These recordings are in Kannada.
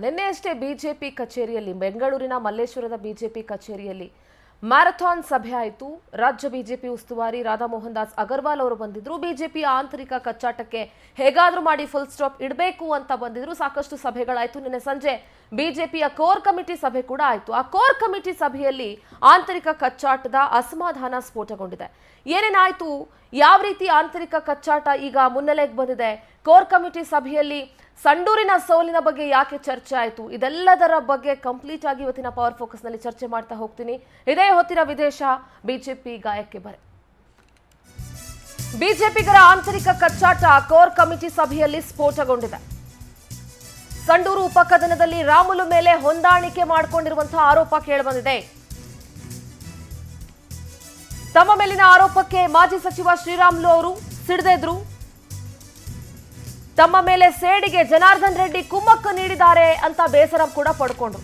ನಿನ್ನೆಯಷ್ಟೇ ಬಿಜೆಪಿ ಕಚೇರಿಯಲ್ಲಿ ಬೆಂಗಳೂರಿನ ಮಲ್ಲೇಶ್ವರದ ಬಿಜೆಪಿ ಕಚೇರಿಯಲ್ಲಿ ಮ್ಯಾರಥಾನ್ ಸಭೆ ಆಯಿತು. ರಾಜ್ಯ ಬಿಜೆಪಿ ಉಸ್ತುವಾರಿ ರಾಧಾ ಮೋಹನ್ ದಾಸ್ ಅಗರ್ವಾಲ್ ಅವರು ಬಂದಿದ್ರು. ಬಿಜೆಪಿಯ ಆಂತರಿಕ ಕಚ್ಚಾಟಕ್ಕೆ ಹೇಗಾದ್ರೂ ಮಾಡಿ ಫುಲ್ ಸ್ಟಾಪ್ ಇಡಬೇಕು ಅಂತ ಬಂದಿದ್ರು. ಸಾಕಷ್ಟು ಸಭೆಗಳಾಯಿತು. ನಿನ್ನೆ ಸಂಜೆ ಬಿಜೆಪಿಯ ಕೋರ್ ಕಮಿಟಿ ಸಭೆ ಕೂಡ ಆಯಿತು. ಆ ಕೋರ್ ಕಮಿಟಿ ಸಭೆಯಲ್ಲಿ ಆಂತರಿಕ ಕಚ್ಚಾಟದ ಅಸಮಾಧಾನ ಸ್ಫೋಟಗೊಂಡಿದೆ. ಏನೇನಾಯ್ತು, ಯಾವ ರೀತಿ ಆಂತರಿಕ ಕಚ್ಚಾಟ ಈಗ ಮುನ್ನೆಲೆಗೆ ಬಂದಿದೆ, ಕೋರ್ ಕಮಿಟಿ ಸಭೆಯಲ್ಲಿ ಸಂಡೂರಿನ ಸೋಲಿನ ಬಗ್ಗೆ ಯಾಕೆ ಚರ್ಚೆ ಆಯಿತು, ಇದೆಲ್ಲದರ ಬಗ್ಗೆ ಕಂಪ್ಲೀಟ್ ಆಗಿ ಇವತ್ತಿನ ಪವರ್ ಫೋಕಸ್ ನಲ್ಲಿ ಚರ್ಚೆ ಮಾಡ್ತಾ ಹೋಗ್ತೀನಿ. ಇದೇ ಹೊತ್ತಿನ ವಿದೇಶ ಬಿಜೆಪಿ ಗಾಯಕ್ಕೆ ಬರೆ. ಬಿಜೆಪಿಗರ ಆಂತರಿಕ ಕಚ್ಚಾಟ ಕೋರ್ ಕಮಿಟಿ ಸಭೆಯಲ್ಲಿ ಸ್ಫೋಟಗೊಂಡಿದೆ. ಸಂಡೂರು ಉಪಕದನದಲ್ಲಿ ರಾಮುಲು ಮೇಲೆ ಹೊಂದಾಣಿಕೆ ಮಾಡಿಕೊಂಡಿರುವಂತಹ ಆರೋಪ ಕೇಳಿಬಂದಿದೆ. ತಮ್ಮ ಮೇಲಿನ ಆರೋಪಕ್ಕೆ ಮಾಜಿ ಸಚಿವ ಶ್ರೀರಾಮುಲು ಅವರು ಸಿಡಿದೆದ್ರು. ತಮ್ಮ ಮೇಲೆ ಸೇಡಿಗೆ ಜನಾರ್ದನ್ ರೆಡ್ಡಿ ಕುಮ್ಮಕ್ಕು ನೀಡಿದ್ದಾರೆ ಅಂತ ಬೇಸರ ಕೂಡ ಪಡ್ಕೊಂಡ್ರು.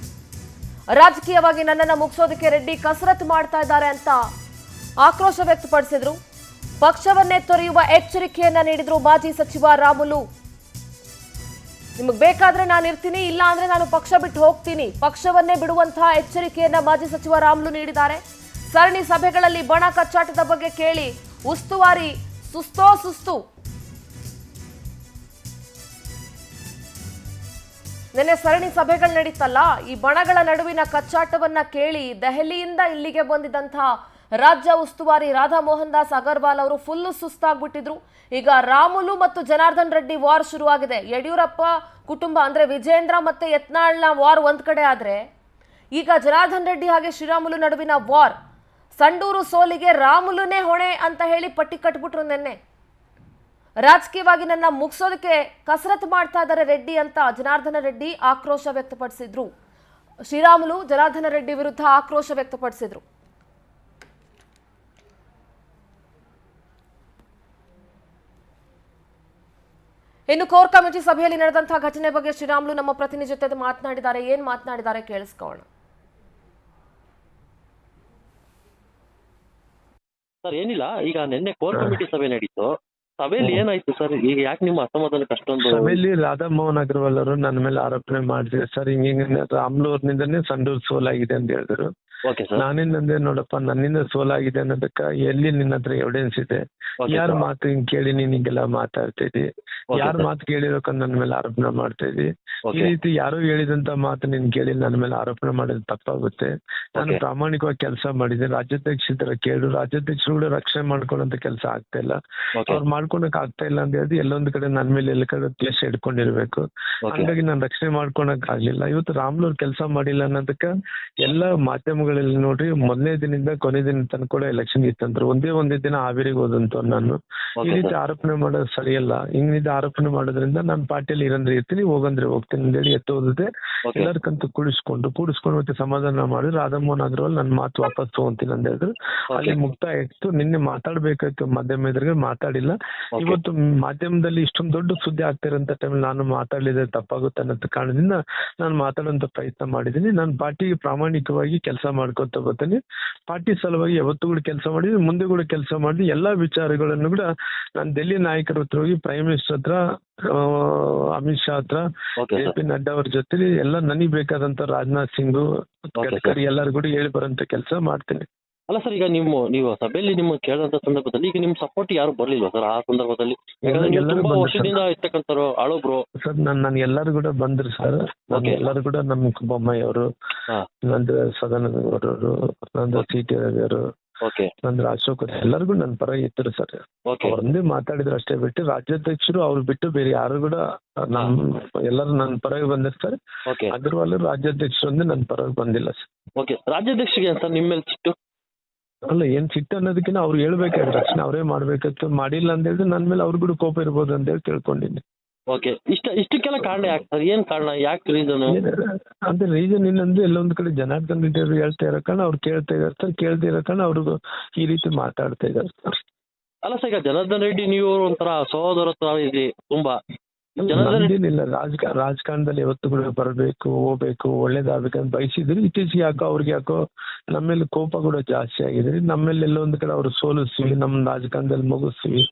ರಾಜಕೀಯವಾಗಿ ನನ್ನನ್ನು ಮುಗಿಸೋದಕ್ಕೆ ರೆಡ್ಡಿ ಕಸರತ್ತು ಮಾಡ್ತಾ ಇದ್ದಾರೆ ಅಂತ ಆಕ್ರೋಶ ವ್ಯಕ್ತಪಡಿಸಿದ್ರು. ಪಕ್ಷವನ್ನೇ ತೊರೆಯುವ ಎಚ್ಚರಿಕೆಯನ್ನ ನೀಡಿದ್ರು ಮಾಜಿ ಸಚಿವ ರಾಮುಲು. ನಿಮಗೆ ಬೇಕಾದ್ರೆ ನಾನು ಇರ್ತೀನಿ, ಇಲ್ಲ ಅಂದ್ರೆ ನಾನು ಪಕ್ಷ ಬಿಟ್ಟು ಹೋಗ್ತೀನಿ, ಪಕ್ಷವನ್ನೇ ಬಿಡುವಂತಹ ಎಚ್ಚರಿಕೆಯನ್ನ ಮಾಜಿ ಸಚಿವ ರಾಮುಲು ನೀಡಿದ್ದಾರೆ. ಸರಣಿ ಸಭೆಗಳಲ್ಲಿ ಬಣ ಕಚ್ಚಾಟದ ಬಗ್ಗೆ ಕೇಳಿ ಉಸ್ತುವಾರಿ ಸುಸ್ತು. ನಿನ್ನೆ ಸರಣಿ ಸಭೆಗಳು ನಡೀತಲ್ಲ, ಈ ಬಣಗಳ ನಡುವಿನ ಕಚ್ಚಾಟವನ್ನ ಕೇಳಿ ದೆಹಲಿಯಿಂದ ಇಲ್ಲಿಗೆ ಬಂದಿದ್ದಂತಹ ರಾಜ್ಯ ಉಸ್ತುವಾರಿ ರಾಧಾ ಮೋಹನ್ ದಾಸ್ ಅಗರ್ವಾಲ್ ಅವರು ಫುಲ್ಲು ಸುಸ್ತಾಗ್ಬಿಟ್ಟಿದ್ರು. ಈಗ ರಾಮುಲು ಮತ್ತು ಜನಾರ್ದನ್ ರೆಡ್ಡಿ ವಾರ್ ಶುರುವಾಗಿದೆ. ಯಡಿಯೂರಪ್ಪ ಕುಟುಂಬ ಅಂದ್ರೆ ವಿಜೇಂದ್ರ ಮತ್ತೆ ಯತ್ನಾಳ್ನ ವಾರ್ ಒಂದ್ ಕಡೆ ಆದ್ರೆ, ಈಗ ಜನಾರ್ದನ್ ರೆಡ್ಡಿ ಹಾಗೆ ಶ್ರೀರಾಮುಲು ನಡುವಿನ ವಾರ್. ಸಂಡೂರು ಸೋಲಿಗೆ ರಾಮುಲುನೇ ಹೊಣೆ ಅಂತ ಹೇಳಿ ಪಟ್ಟಿ ಕಟ್ಬಿಟ್ರು ನಿನ್ನೆ. ರಾಜಕೀಯವಾಗಿ ನನ್ನ ಮುಗಿಸೋದಕ್ಕೆ ಕಸರತ್ತು ಮಾಡ್ತಾ ಇದ್ದಾರೆ ರೆಡ್ಡಿ ಅಂತ ಜನಾರ್ದನ ರೆಡ್ಡಿ ಆಕ್ರೋಶ ವ್ಯಕ್ತಪಡಿಸಿದ್ರು. ಶ್ರೀರಾಮುಲು ಜನಾರ್ದನ ರೆಡ್ಡಿ ವಿರುದ್ಧ ಆಕ್ರೋಶ ವ್ಯಕ್ತಪಡಿಸಿದ್ರು. ಇನ್ನು ಕೋರ್ ಕಮಿಟಿ ಸಭೆಯಲ್ಲಿ ನಡೆದಂತಹ ಘಟನೆ ಬಗ್ಗೆ ಶ್ರೀರಾಮುಲು ನಮ್ಮ ಪ್ರತಿನಿಧಿ ಜೊತೆ ಮಾತನಾಡಿದ್ದಾರೆ. ಏನ್ ಮಾತನಾಡಿದ್ದಾರೆ ಕೇಳಿಸ್ಕೋಣ. ಸರ್ ಏನಿಲ್ಲ, ಈಗ ನಿನ್ನೆ ಕೋರ್ ಕಮಿಟಿ ಸಭೆ ನಡೀತು. ಸಭೆಯಲ್ಲಿ ಏನಾಯ್ತು ಸರ್? ಈಗ ಯಾಕೆ ನಿಮ್ಮ ಅಸಮಾಧಾನಕ್ಕೆ ಅಷ್ಟೊಂದು? ಸಭೆಯಲ್ಲಿ ರಾಧಾ ಮೋಹನ್ ಅಗರ್ವಾಲ್ ಅವರು ನನ್ನ ಮೇಲೆ ಆರೋಪಣೆ ಮಾಡಿದ್ರು ಸರ್. ಹಿಂಗೆ ರಾಮುಲೂರ್ನಿಂದನೇ ಸಂಡೂರು ಸೋಲಾಗಿದೆ ಅಂತ ಹೇಳಿದ್ರು. ನಾನೇನಂದೆ, ನೋಡಪ್ಪ ನನ್ನಿಂದ ಸೋಲಾಗಿದೆ ಅನ್ನೋದಕ್ಕ ಎಲ್ಲಿ ನಿನ್ನ ಹತ್ರ ಎವಿಡೆನ್ಸ್ ಇದೆ? ಯಾರ ಮಾತು ಹಿಂಗ್ ಕೇಳಿ ನೀನ್ ಹಿಂಗೆಲ್ಲ ಮಾತಾಡ್ತಾ ಇದ್ದಿ? ಯಾರ ಮಾತು ಕೇಳಿರೋಕ ನನ್ನ ಮೇಲೆ ಆರೋಪಣೆ ಮಾಡ್ತಾ ಇದ್ದಿ? ಈ ರೀತಿ ಯಾರೋ ಹೇಳಿದಂತ ಮಾತು ನಿನ್ ಕೇಳಿ ನನ್ನ ಮೇಲೆ ಆರೋಪಣೆ ಮಾಡೋದು ತಪ್ಪಾಗುತ್ತೆ. ನಾನು ಪ್ರಾಮಾಣಿಕವಾಗಿ ಕೆಲಸ ಮಾಡಿದ್ದೆ. ರಾಜ್ಯಾಧ್ಯಕ್ಷರ ಕೇಳು, ರಾಜ್ಯಾಧ್ಯಕ್ಷರು ಕೂಡ ರಕ್ಷಣೆ ಮಾಡ್ಕೊಳ್ಳೋಂತ ಕೆಲಸ ಆಗ್ತಾ ಇಲ್ಲ. ಅವ್ರು ಮಾಡ್ಕೊಳಕ್ ಆಗ್ತಾ ಇಲ್ಲ ಅಂತ ಹೇಳಿದ್ರೆ ಎಲ್ಲೊಂದ್ ಕಡೆ ನನ್ನ ಮೇಲೆ ಎಲ್ಲ ಕಡೆ ಕೇಸ್ ಹಿಡ್ಕೊಂಡಿರ್ಬೇಕು. ಹಂಗಾಗಿ ನಾನು ರಕ್ಷಣೆ ಮಾಡ್ಕೊಳಕ್ ಆಗ್ಲಿಲ್ಲ. ಇವತ್ತು ರಾಮುಲು ಕೆಲಸ ಮಾಡಿಲ್ಲ ಅನ್ನೋದಕ್ಕ ಎಲ್ಲ ಮಾಧ್ಯಮಗಳಲ್ಲಿ ನೋಡ್ರಿ, ಮೊದಲನೇ ದಿನದಿಂದ ಕೊನೆ ದಿನ ತನಕ ಕೂಡ ಎಲೆಕ್ಷನ್ ಇತ್ತಂದ್ರು. ಒಂದೇ ದಿನ ಹಾವೇರಿಗೆ ಹೋದಂತ ನಾನು. ಈ ರೀತಿ ಆರೋಪಣೆ ಮಾಡೋದು ಸರಿಯಲ್ಲ. ಹಿಂಗ್ ಆರೋಪಣೆ ಮಾಡೋದ್ರಿಂದ ನಾನು ಪಾರ್ಟಿಯಲ್ಲಿ ಇರಂದ್ರೆ ಇರ್ತೀನಿ, ಹೋಗಂದ್ರೆ ಹೋಗ್ತೀನಿ ಅಂತ ಹೇಳಿ ಎತ್ತೋದದೆ ಎಲ್ಲರಿಗಂತೂ ಕೂಡಿಸ್ಕೊಂಡು ಮತ್ತೆ ಸಮಾಧಾನ ಮಾಡಿ ರಾಧಾ ಮೋಹನ್ ಅಗರ್ವಾಲ್ ನನ್ನ ಮಾತು ವಾಪಸ್ ತಗೊಂತೀನಿ ಅಂತ ಹೇಳಿದ್ರು. ಅಲ್ಲಿ ಮುಕ್ತಾಯ ಇತ್ತು. ನಿನ್ನೆ ಮಾತಾಡ್ಬೇಕಾಯ್ತು ಮಾಧ್ಯಮ ಎದುರಿಗೆ, ಮಾತಾಡಿಲ್ಲ. ಇವತ್ತು ಮಾಧ್ಯಮದಲ್ಲಿ ಇಷ್ಟೊಂದು ದೊಡ್ಡ ಸುದ್ದಿ ಆಗ್ತಿರೋಂಥ ಟೈಮಲ್ಲಿ ನಾನು ಮಾತಾಡಲಿದೆ ತಪ್ಪಾಗುತ್ತೆ ಅನ್ನೋ ಕಾರಣದಿಂದ ನಾನು ಮಾತಾಡೋಂಥ ಪ್ರಯತ್ನ ಮಾಡಿದ್ದೀನಿ. ನಾನು ಪಾರ್ಟಿಗೆ ಪ್ರಾಮಾಣಿಕವಾಗಿ ಕೆಲಸ ಮಾಡ್ಕೊತ ಬರ್ತೀನಿ. ಪಾರ್ಟಿ ಸಲುವಾಗಿ ಯಾವತ್ತೂ ಕೂಡ ಕೆಲಸ ಮಾಡಿದ್ವಿ, ಮುಂದೆ ಕೂಡ ಕೆಲಸ ಮಾಡಿದ್ವಿ. ಎಲ್ಲಾ ವಿಚಾರಗಳನ್ನು ಕೂಡ ನಾನು ಡೆಲ್ಲಿ ನಾಯಕರ ಹತ್ರ ಹೋಗಿ, ಪ್ರೈಮ್ ಮಿನಿಸ್ಟರ್ ಹತ್ರ, ಅಮಿತ್ ಶಾ ಹತ್ರ, JP ನಡ್ಡಾ ಅವ್ರ ಜೊತೆ ಎಲ್ಲ ನನಗೆ ಬೇಕಾದಂತ ರಾಜನಾಥ್ ಸಿಂಗ್, ಗಡ್ಕರಿ ಎಲ್ಲರೂ ಕೂಡ ಹೇಳಿ ಬರೋಂತ ಕೆಲಸ ಮಾಡ್ತೀನಿ. ಅಲ್ಲ ಸರ್, ಈಗ ನೀವು ಸಭೆಯಲ್ಲಿ ನಿಮ್ಮ ಕೇಳಿದಂತ ಸಂದರ್ಭದಲ್ಲಿ ಈಗ ನಿಮ್ ಸಪೋರ್ಟ್ ಯಾರು ಬರ್ಲಿಲ್ವಾ ಸರ್ ಆ ಸಂದರ್ಭದಲ್ಲಿ? ವರ್ಷದಿಂದ ಇರ್ತಕ್ಕಂಥವ್ರು ಆಳೊಬ್ರು ಸರ್, ನನ್ ಎಲ್ಲರೂ ಕೂಡ ಬಂದ್ರು ಸರ್. ಎಲ್ಲರೂ ಕೂಡ ನಮ್ ಬೊಮ್ಮಾಯಿ ಅವರು, ನಂದು ಸದಾನಂದ ಗೌಡರು, ನಂದು CT ರವಿ ಅವರು, ನಂದು ಅಶೋಕ್ ಎಲ್ಲರಿಗೂ ನನ್ನ ಪರ ಇದ್ರು ಸರ್. ಒಂದೇ ಮಾತಾಡಿದ್ರು ಅಷ್ಟೇ ಬಿಟ್ಟು ರಾಜ್ಯಾಧ್ಯಕ್ಷರು ಅವ್ರು ಬಿಟ್ಟು ಬೇರೆ ಯಾರು ಕೂಡ ಎಲ್ಲರೂ ನನ್ನ ಪರವಾಗಿ ಬಂದಿರ್ತಾರೆ. ಅಗರ್ವಾಲ್ ರಾಜ್ಯಾಧ್ಯಕ್ಷರು ಒಂದೇ ನನ್ನ ಪರವಾಗಿ ಬಂದಿಲ್ಲ ಸರ್. ರಾಜ್ಯಾಧ್ಯಕ್ಷರಿಗೆ ಸರ್ ನಿಮ್ಮ ಮೇಲೆ ಸಿಟ್ಟು? ಅಲ್ಲ, ಏನ್ ಸಿಟ್ಟು ಅನ್ನೋದಕ್ಕಿಂತ ಅವ್ರು ಹೇಳ್ಬೇಕಾದ್ರೆ ರಕ್ಷಣೆ ಅವರೇ ಮಾಡ್ಬೇಕಾಯ್ತು. ಮಾಡಿಲ್ಲ ಅಂತ ಹೇಳಿದ್ರೆ ನನ್ನ ಮೇಲೆ ಅವ್ರು ಕೂಡ ಕೋಪ ಇರ್ಬೋದು ಅಂತ ಹೇಳಿ ತಿಳ್ಕೊಂಡಿದ್ದೀನಿ. ಇಷ್ಟಕ್ಕೆಲ್ಲ ಕಾರಣ ಯಾಕೆ ಸರ್? ಏನ್ ಕಾರಣ? ಯಾಕೆ ರೀಸನ್? ಅದೇ ರೀಸನ್ ಏನಂದ್ರೆ, ಎಲ್ಲೊಂದ್ ಕಡೆ ಜನಾರ್ದನ್ ರೆಡ್ಡಿ ಅವರು ಹೇಳ್ತಾ ಇರೋ ಕಾರಣ ಅವ್ರು ಕೇಳ್ತಾ ಇದಾರೆ ಸರ್. ಕೇಳ್ತಾ ಇರೋ ಕಾರಣ ಅವ್ರಿಗೂ ಈ ರೀತಿ ಮಾತಾಡ್ತಾ ಇದಾರೆ ಸರ್. ಅಲ್ಲ ಸರ್, ಈಗ ಜನಾರ್ದನ್ ರೆಡ್ಡಿ ನೀವು ಒಂಥರ ಸಹೋದರತ್ವ ಇದೆ ತುಂಬಾ. ಏನಿಲ್ಲ, ರಾಜಕಾರಣದಲ್ಲಿ ಯಾವತ್ತು ಕೂಡ ಬರಬೇಕು, ಹೋಗ್ಬೇಕು, ಒಳ್ಳೇದಾಗ್ಬೇಕಂತ ಬಯಸಿದ್ರು. ಇತ್ತೀಚೆಗೆ ಯಾಕೋ ಯಾಕೋ ನಮ್ಮ ಮೇಲೆ ಕೋಪ ಕೂಡ ಜಾಸ್ತಿ ಆಗಿದೆ. ನಮ್ಮೇಲೆ ಎಲ್ಲೊಂದ್ ಕಡೆ ಅವ್ರು ಸೋಲಿಸ್ತೀವಿ, ನಮ್ಮ ರಾಜಕಾರಣದಲ್ಲಿ ಮುಗಿಸ್ತೀವಿ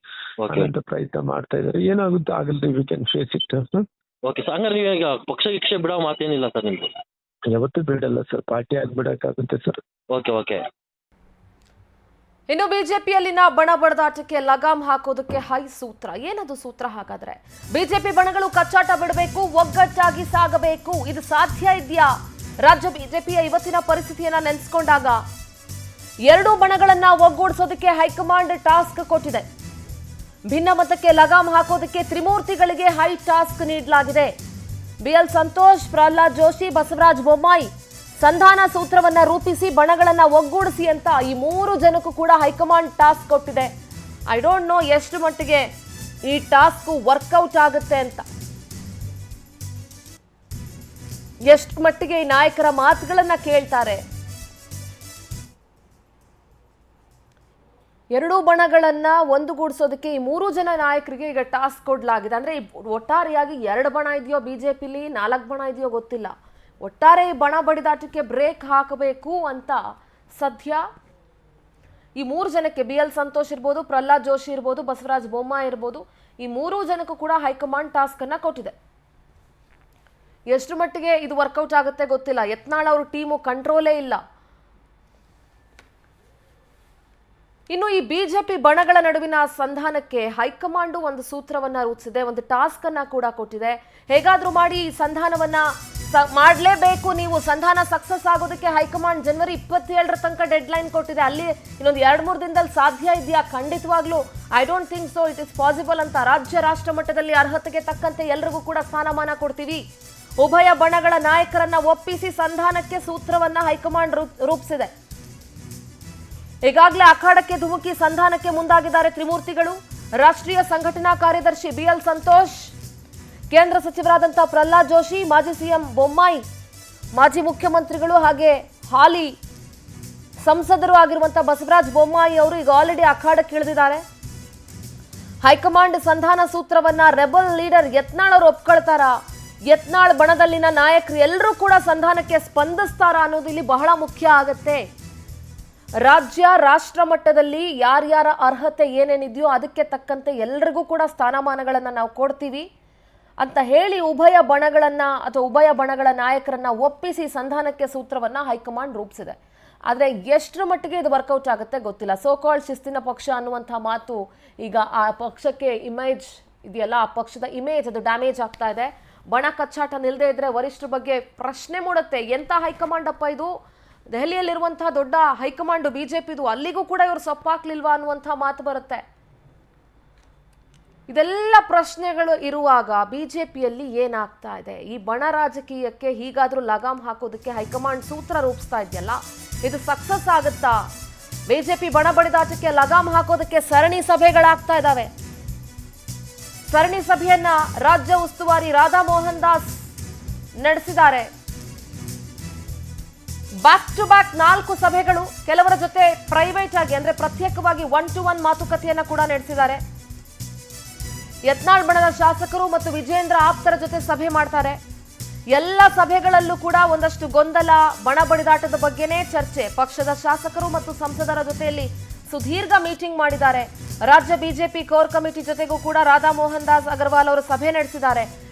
ಅಂತ ಪ್ರಯತ್ನ ಮಾಡ್ತಾ ಇದಾರೆ. ಏನಾಗುತ್ತೆ ಆಗಲ್ರಿ, we can face it. Okay sir, ಹಂಗಾರೆ ನೀವು ಈಗ ಪಕ್ಷ ಗಿಕ್ಷ ಬಿಡೋ ಮಾತೇನಿಲ್ಲ ಸರ್ ನಿಮ್ದು? ಯಾವತ್ತೂ ಬಿಡಲ್ಲ ಸರ್, ಪಾರ್ಟಿ ಆಗ್ಬಿಡಕ್ಕಾಗುತ್ತೆ ಸರ್. Okay okay. ಇನ್ನು ಬಿಜೆಪಿಯಲ್ಲಿನ ಬಣ ಬಡದಾಟಕ್ಕೆ ಲಗಾಮ್ ಹಾಕೋದಕ್ಕೆ ಹೈ ಸೂತ್ರ. ಏನದು ಸೂತ್ರ ಹಾಗಾದ್ರೆ? ಬಿಜೆಪಿ ಬಣಗಳು ಕಚ್ಚಾಟ ಬಿಡಬೇಕು, ಒಗ್ಗಟ್ಟಾಗಿ ಸಾಗಬೇಕು. ಇದು ಸಾಧ್ಯ ಇದೆಯಾ? ರಾಜ್ಯ ಬಿಜೆಪಿಯ ಇವತ್ತಿನ ಪರಿಸ್ಥಿತಿಯನ್ನ ನೆನೆಸ್ಕೊಂಡಾಗ ಎರಡೂ ಬಣಗಳನ್ನ ಒಗ್ಗೂಡಿಸೋದಕ್ಕೆ ಹೈಕಮಾಂಡ್ ಟಾಸ್ಕ್ ಕೊಟ್ಟಿದೆ. ಭಿನ್ನಮತಕ್ಕೆ ಲಗಾಮ್ ಹಾಕೋದಕ್ಕೆ ತ್ರಿಮೂರ್ತಿಗಳಿಗೆ ಹೈ ಟಾಸ್ಕ್ ನೀಡಲಾಗಿದೆ. BL ಸಂತೋಷ್, ಪ್ರಹ್ಲಾದ್ ಜೋಶಿ, ಬಸವರಾಜ ಬೊಮ್ಮಾಯಿ ಸಂಧಾನ ಸೂತ್ರವನ್ನ ರೂಪಿಸಿ ಬಣಗಳನ್ನ ಒಗ್ಗೂಡಿಸಿ ಅಂತ ಈ ಮೂರು ಜನಕ್ಕೂ ಕೂಡ ಹೈಕಮಾಂಡ್ ಟಾಸ್ಕ್ ಕೊಟ್ಟಿದೆ. ಐ ಡೋಂಟ್ ನೋ ಎಷ್ಟು ಮಟ್ಟಿಗೆ ಈ ಟಾಸ್ಕ್ ವರ್ಕೌಟ್ ಆಗುತ್ತೆ ಅಂತ, ಎಷ್ಟು ಮಟ್ಟಿಗೆ ಈ ನಾಯಕರ ಮಾತುಗಳನ್ನ ಕೇಳ್ತಾರೆ. ಎರಡೂ ಬಣಗಳನ್ನ ಒಂದುಗೂಡಿಸೋದಕ್ಕೆ ಈ ಮೂರು ಜನ ನಾಯಕರಿಗೆ ಈಗ ಟಾಸ್ಕ್ ಕೊಡಲಾಗಿದೆ. ಅಂದ್ರೆ ಒಟ್ಟಾರೆಯಾಗಿ 2 ಬಣ ಇದೆಯೋ ಬಿಜೆಪಿಲಿ, 4 ಬಣ ಇದೆಯೋ ಗೊತ್ತಿಲ್ಲ. ಒಟ್ಟಾರೆ ಈ ಬಣ ಬಡಿದಾಟಕ್ಕೆ ಬ್ರೇಕ್ ಹಾಕಬೇಕು ಅಂತ ಸದ್ಯ ಈ 3 ಜನಕ್ಕೆ BL ಸಂತೋಷ್ ಇರ್ಬೋದು, ಪ್ರಹ್ಲಾದ್ ಜೋಶಿ ಇರ್ಬೋದು, ಬಸವರಾಜ ಬೊಮ್ಮಾಯಿ ಇರ್ಬೋದು, ಈ 3 ಜನಕ್ಕೂ ಕೂಡ ಹೈಕಮಾಂಡ್ ಟಾಸ್ಕ್ ಅನ್ನ ಕೊಟ್ಟಿದೆ. ಎಷ್ಟು ಮಟ್ಟಿಗೆ ಇದು ವರ್ಕೌಟ್ ಆಗುತ್ತೆ ಗೊತ್ತಿಲ್ಲ. ಯತ್ನಾಳ್ ಅವ್ರ ಟೀಮು ಕಂಟ್ರೋಲೇ ಇಲ್ಲ. ಇನ್ನು ಈ ಬಿಜೆಪಿ ಬಣಗಳ ನಡುವಿನ ಸಂಧಾನಕ್ಕೆ ಹೈಕಮಾಂಡ್ ಒಂದು ಸೂತ್ರವನ್ನ ರೂಪಿಸಿದೆ, ಒಂದು ಟಾಸ್ಕ್ ಅನ್ನ ಕೂಡ ಕೊಟ್ಟಿದೆ. ಹೇಗಾದ್ರೂ ಮಾಡಿ ಈ ಸಂಧಾನವನ್ನ ಮಾಡಲೇಬೇಕು, ನೀವು ಸಂಧಾನ ಸಕ್ಸಸ್ ಆಗೋದಕ್ಕೆ ಹೈಕಮಾಂಡ್ ಜನವರಿ 27ರ ತನಕ ಡೆಡ್ ಲೈನ್ ಕೊಟ್ಟಿದೆ. ಅಲ್ಲಿ ಇನ್ನೊಂದು 2-3 ದಿನದಲ್ಲಿ ಸಾಧ್ಯ ಇದೆಯಾ? ಖಂಡಿತವಾಗ್ಲೂ I don't think so it is possible ಅಂತ. ರಾಜ್ಯ ರಾಷ್ಟ್ರ ಮಟ್ಟದಲ್ಲಿ ಅರ್ಹತೆಗೆ ತಕ್ಕಂತೆ ಎಲ್ರಿಗೂ ಕೂಡ ಸ್ಥಾನಮಾನ ಕೊಡ್ತೀವಿ. ಉಭಯ ಬಣಗಳ ನಾಯಕರನ್ನ ಒಪ್ಪಿಸಿ ಸಂಧಾನಕ್ಕೆ ಸೂತ್ರವನ್ನ ಹೈಕಮಾಂಡ್ ರೂಪಿಸಿದೆ. ಈಗಾಗಲೇ ಅಖಾಡಕ್ಕೆ ಧುಮುಕಿ ಸಂಧಾನಕ್ಕೆ ಮುಂದಾಗಿದ್ದಾರೆ ತ್ರಿಮೂರ್ತಿಗಳು. ರಾಷ್ಟ್ರೀಯ ಸಂಘಟನಾ ಕಾರ್ಯದರ್ಶಿ BL ಸಂತೋಷ್, ಕೇಂದ್ರ ಸಚಿವರಾದಂತಹ ಪ್ರಹ್ಲಾದ್ ಜೋಶಿ, ಮಾಜಿ CM ಬೊಮ್ಮಾಯಿ, ಮಾಜಿ ಮುಖ್ಯಮಂತ್ರಿಗಳು ಹಾಗೆ ಹಾಲಿ ಸಂಸದರು ಆಗಿರುವಂತಹ ಬಸವರಾಜ ಬೊಮ್ಮಾಯಿ ಅವರು ಈಗ ಆಲ್ರೆಡಿ ಅಖಾಡಕ್ಕೆ ಇಳಿದಿದ್ದಾರೆ. ಹೈಕಮಾಂಡ್ ಸಂಧಾನ ಸೂತ್ರವನ್ನ ರೆಬಲ್ ಲೀಡರ್ ಯತ್ನಾಳ್ ಅವರು ಒಪ್ಕೊಳ್ತಾರ? ಯತ್ನಾಳ್ ಬಣದಲ್ಲಿನ ನಾಯಕರು ಎಲ್ಲರೂ ಕೂಡ ಸಂಧಾನಕ್ಕೆ ಸ್ಪಂದಿಸ್ತಾರ ಅನ್ನೋದು ಇಲ್ಲಿ ಬಹಳ ಮುಖ್ಯ ಆಗತ್ತೆ. ರಾಜ್ಯ ರಾಷ್ಟ್ರ ಮಟ್ಟದಲ್ಲಿ ಯಾರ್ಯಾರ ಅರ್ಹತೆ ಏನೇನಿದೆಯೋ ಅದಕ್ಕೆ ತಕ್ಕಂತೆ ಎಲ್ರಿಗೂ ಕೂಡ ಸ್ಥಾನಮಾನಗಳನ್ನ ನಾವು ಕೊಡ್ತೀವಿ ಅಂತ ಹೇಳಿ ಉಭಯ ಬಣಗಳನ್ನ ಅಥವಾ ಉಭಯ ಬಣಗಳ ನಾಯಕರನ್ನ ಒಪ್ಪಿಸಿ ಸಂಧಾನಕ್ಕೆ ಸೂತ್ರವನ್ನ ಹೈಕಮಾಂಡ್ ರೂಪಿಸಿದೆ. ಆದರೆ ಎಷ್ಟರ ಮಟ್ಟಿಗೆ ಇದು ವರ್ಕೌಟ್ ಆಗುತ್ತೆ ಗೊತ್ತಿಲ್ಲ. ಸೋಕಾಲ್ಡ್ ಶಿಸ್ತಿನ ಪಕ್ಷ ಅನ್ನುವಂಥ ಮಾತು ಈಗ ಆ ಪಕ್ಷಕ್ಕೆ ಇಮೇಜ್ ಇದೆಯಲ್ಲ, ಆ ಪಕ್ಷದ ಇಮೇಜ್ ಅದು ಡ್ಯಾಮೇಜ್ ಆಗ್ತಾ ಇದೆ. ಬಣ ಕಚ್ಚಾಟ ನಿಲ್ಲದೆ ಇದ್ರೆ ವರಿಷ್ಠರ ಬಗ್ಗೆ ಪ್ರಶ್ನೆ ಮೂಡುತ್ತೆ. ಎಂಥ ಹೈಕಮಾಂಡ್ ಅಪ್ಪ ಇದು? ದೆಹಲಿಯಲ್ಲಿರುವಂತಹ ದೊಡ್ಡ ಹೈಕಮಾಂಡ್ ಬಿಜೆಪಿದು, ಅಲ್ಲಿಗೂ ಕೂಡ ಇವರು ಸೊಪ್ಪಾಕ್ಲಿಲ್ವಾ ಅನ್ನುವಂಥ ಮಾತು ಬರುತ್ತೆ. ಇದೆಲ್ಲ ಪ್ರಶ್ನೆಗಳು ಇರುವಾಗ ಬಿಜೆಪಿಯಲ್ಲಿ ಏನಾಗ್ತಾ ಇದೆ? ಈ ಬಣ ರಾಜಕೀಯಕ್ಕೆ ಹೀಗಾದ್ರೂ ಲಗಾಮ್ ಹಾಕೋದಕ್ಕೆ ಹೈಕಮಾಂಡ್ ಸೂತ್ರ ರೂಪಿಸ್ತಾ ಇದೆಯಲ್ಲ, ಇದು ಸಕ್ಸಸ್ ಆಗುತ್ತಾ? ಬಿಜೆಪಿ ಬಣ ಬಡಿದಾಟಕ್ಕೆ ಲಗಾಮ್ ಹಾಕೋದಕ್ಕೆ ಸರಣಿ ಸಭೆಗಳಾಗ್ತಾ ಇದ್ದಾವೆ. ಸರಣಿ ಸಭೆಯನ್ನ ರಾಜ್ಯ ಉಸ್ತುವಾರಿ ರಾಧಾ ಮೋಹನ್ ದಾಸ್ ನಡೆಸಿದ್ದಾರೆ. ಬ್ಯಾಕ್ ಟು ಬ್ಯಾಕ್ 4 ಸಭೆಗಳು, ಕೆಲವರ ಜೊತೆ ಪ್ರೈವೇಟ್ ಆಗಿ ಅಂದ್ರೆ ಪ್ರತ್ಯೇಕವಾಗಿ 1-to-1 ಮಾತುಕತೆಯನ್ನ ಕೂಡ ನಡೆಸಿದ್ದಾರೆ. ಯತ್ನಾಳ್ ಬಣದ ಶಾಸಕರು ಮತ್ತು ವಿಜೇಂದ್ರ ಆಪ್ತರ ಜೊತೆ ಸಭೆ ಮಾಡ್ತಾರೆ. ಎಲ್ಲ ಸಭೆಗಳಲ್ಲೂ ಕೂಡ ಒಂದಷ್ಟು ಗೊಂದಲ, ಬಣ ಬಡಿದಾಟದ ಬಗ್ಗೆನೇ ಚರ್ಚೆ. ಪಕ್ಷದ ಶಾಸಕರು ಮತ್ತು ಸಂಸದರ ಜೊತೆಯಲ್ಲಿ ಸುದೀರ್ಘ ಮೀಟಿಂಗ್ ಮಾಡಿದ್ದಾರೆ. ರಾಜ್ಯ ಬಿಜೆಪಿ ಕೋರ್ ಕಮಿಟಿ ಜೊತೆಗೂ ಕೂಡ ರಾಧಾ ಮೋಹನ್ ದಾಸ್ ಅಗರ್ವಾಲ್ ಅವರು ಸಭೆ ನಡೆಸಿದ್ದಾರೆ.